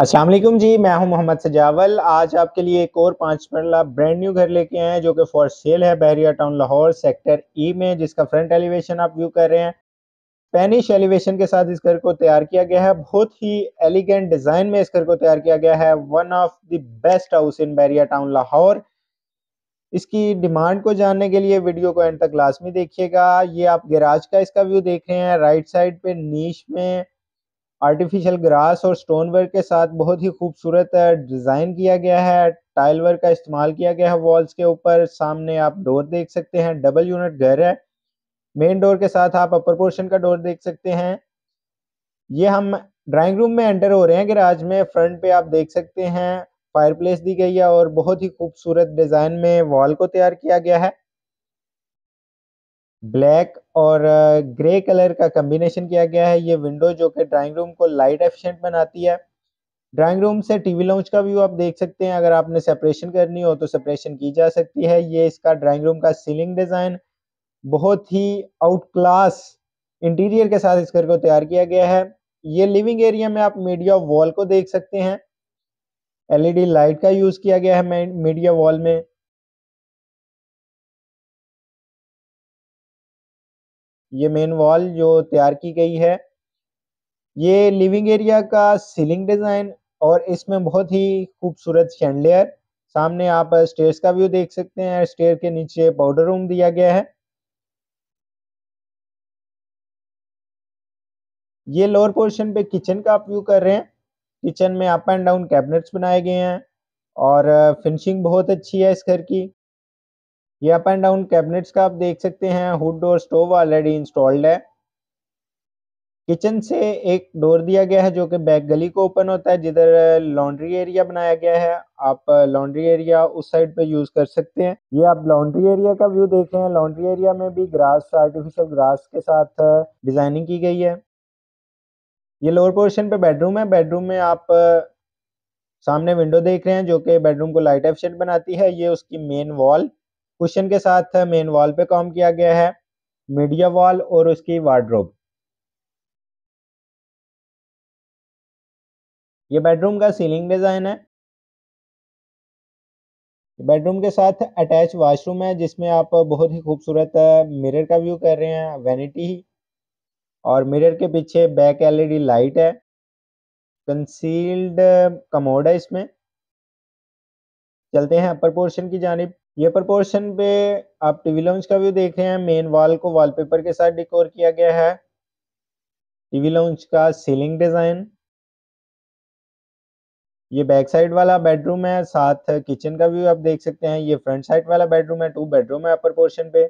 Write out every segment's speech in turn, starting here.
अस्सलाम वालेकुम जी, मैं हूं मोहम्मद सजावल। आज आपके लिए एक और 5 मरला ब्रांड न्यू घर लेके आए हैं जो कि फॉर सेल है बहरिया टाउन लाहौर सेक्टर ई में, जिसका फ्रंट एलिवेशन आप व्यू कर रहे हैं। स्पेनिश एलिवेशन के साथ इस घर को तैयार किया गया है। बहुत ही एलिगेंट डिजाइन में इस घर को तैयार किया गया है। One of the best house in Bahria town Lahore. इसकी डिमांड को जानने के लिए वीडियो को एंड तक लाजमी देखिएगा। ये आप गैराज का इसका व्यू देख रहे हैं। राइट साइड पे नीश में आर्टिफिशियल ग्रास और स्टोन वर्क के साथ बहुत ही खूबसूरत डिज़ाइन किया गया है। टाइल वर्क का इस्तेमाल किया गया है वॉल्स के ऊपर। सामने आप डोर देख सकते हैं। डबल यूनिट घर है। मेन डोर के साथ आप अपर पोर्शन का डोर देख सकते हैं। ये हम ड्राइंग रूम में एंटर हो रहे हैं। गैराज में फ्रंट पे आप देख सकते हैं फायरप्लेस दी गई है और बहुत ही खूबसूरत डिज़ाइन में वॉल को तैयार किया गया है। ब्लैक और ग्रे कलर का कॉम्बिनेशन किया गया है। ये विंडो जो कि ड्राइंग रूम को लाइट एफिशिएंट बनाती है। ड्राइंग रूम से टीवी लाउंज का व्यू आप देख सकते हैं। अगर आपने सेपरेशन करनी हो तो सेपरेशन की जा सकती है। ये इसका ड्राइंग रूम का सीलिंग डिज़ाइन बहुत ही आउट क्लास इंटीरियर के साथ इस घर को तैयार किया गया है। ये लिविंग एरिया में आप मीडिया वॉल को देख सकते हैं। एलईडी लाइट का यूज़ किया गया है मीडिया वॉल में। ये मेन वॉल जो तैयार की गई है, ये लिविंग एरिया का सीलिंग डिज़ाइन और इसमें बहुत ही खूबसूरत शैंडलियर। सामने आप स्टेयर्स का व्यू देख सकते हैं। स्टेयर के नीचे पाउडर रूम दिया गया है। ये लोअर पोर्शन पे किचन का आप व्यू कर रहे हैं। किचन में अप एंड डाउन कैबिनेट्स बनाए गए हैं और फिनिशिंग बहुत अच्छी है इस घर की। ये अप एंड डाउन कैबिनेट्स का आप देख सकते हैं। हुड और स्टोव ऑलरेडी इंस्टॉल्ड है। किचन से एक डोर दिया गया है जो कि बैक गली को ओपन होता है, जिधर लॉन्ड्री एरिया बनाया गया है। आप लॉन्ड्री एरिया उस साइड पे यूज कर सकते हैं। ये आप लॉन्ड्री एरिया का व्यू देख रहे हैं। लॉन्ड्री एरिया में भी ग्रास, आर्टिफिशियल ग्रास के साथ डिजाइनिंग की गई है। ये लोअर पोर्शन पे बेडरूम है। बेडरूम में आप सामने विंडो देख रहे हैं जो कि बेडरूम को लाइट एफिशिएंट बनाती है। ये उसकी मेन वॉल कुशन के साथ मेन वॉल पे काम किया गया है। मीडिया वॉल और उसकी वार्डरोब। ये बेडरूम का सीलिंग डिजाइन है। बेडरूम के साथ अटैच वॉशरूम है जिसमें आप बहुत ही खूबसूरत मिरर का व्यू कर रहे हैं। वैनिटी और मिरर के पीछे बैक एलईडी लाइट है। कंसील्ड कमोड है इसमें। चलते हैं अपर पोर्शन की जानिब। ये अपर पोर्शन पे आप टीवी लाउंज का व्यू देख रहे हैं। मेन वॉल को वॉलपेपर के साथ डेकोर किया गया है। टीवी लाउंज का सीलिंग डिजाइन। ये बैक साइड वाला बेडरूम है। साथ किचन का व्यू आप देख सकते हैं। ये फ्रंट साइड वाला बेडरूम है। 2 बेडरूम है अपर पोर्शन पे।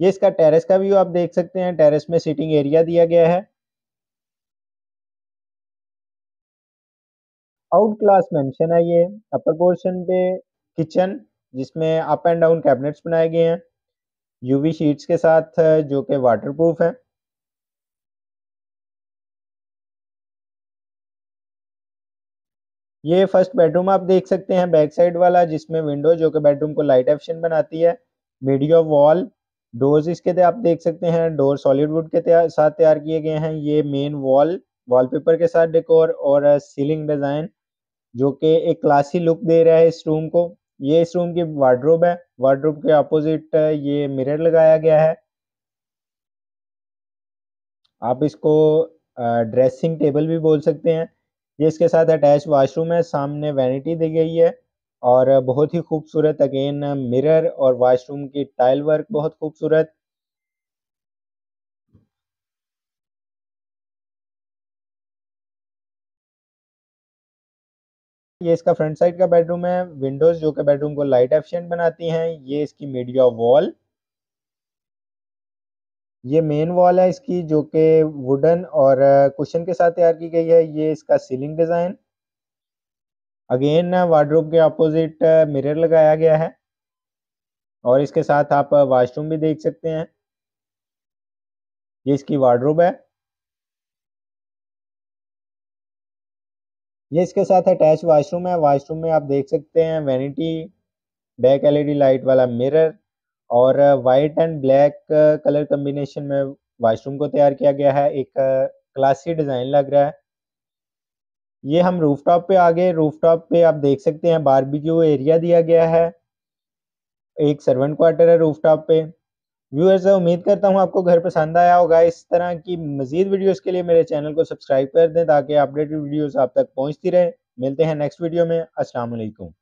ये इसका टेरेस का व्यू आप देख सकते हैं। टेरेस में सीटिंग एरिया दिया गया है। आउट क्लास मेंशन है ये। अपर पोर्शन पे किचन जिसमें अप एंड डाउन कैबिनेट्स बनाए गए हैं यूवी शीट्स के साथ, जो कि वाटरप्रूफ है। ये फर्स्ट बेडरूम आप देख सकते हैं बैक साइड वाला, जिसमें विंडो जो कि बेडरूम को लाइट एफिशिएंट बनाती है। मीडिया वॉल डोर्स इसके आप देख सकते हैं। डोर सॉलिड वुड के साथ तैयार किए गए हैं। ये मेन वॉल वॉलपेपर के साथ डेकोर और सीलिंग डिजाइन जो कि एक क्लासी लुक दे रहा है इस रूम को। ये इस रूम की वार्डरोब है। वार्डरोब के अपोजिट ये मिरर लगाया गया है। आप इसको ड्रेसिंग टेबल भी बोल सकते हैं। ये इसके साथ अटैच वॉशरूम है। सामने वैनिटी दी गई है और बहुत ही खूबसूरत अगेन मिरर और वॉशरूम की टाइल वर्क बहुत खूबसूरत। ये इसका फ्रंट साइड का बेडरूम है। विंडोज जो कि बेडरूम को लाइट एफिशिएंट बनाती हैं। ये इसकी मीडिया वॉल। ये मेन वॉल है इसकी जो कि वुडन और कुशन के साथ तैयार की गई है। ये इसका सीलिंग डिजाइन। अगेन वार्डरोब के अपोजिट मिरर लगाया गया है और इसके साथ आप वॉशरूम भी देख सकते हैं। ये इसकी वार्डरोब है। ये इसके साथ अटैच वॉशरूम है। वॉशरूम में आप देख सकते हैं वैनिटी, बैक एलईडी लाइट वाला मिरर और white and black colour combination में वॉशरूम को तैयार किया गया है। एक क्लासी डिजाइन लग रहा है। ये हम रूफटॉप पे आ गए। रूफटॉप पे आप देख सकते हैं बारबेक्यू एरिया दिया गया है, एक सर्वेंट क्वार्टर है रूफटॉप पे। व्यूअर्स, उम्मीद करता हूँ आपको घर पसंद आया होगा। इस तरह की मजीद वीडियोस के लिए मेरे चैनल को सब्सक्राइब कर दें ताकि अपडेटेड वीडियोस आप तक पहुँचती रहे। मिलते हैं नेक्स्ट वीडियो में। अस्सलाम वालेकुम।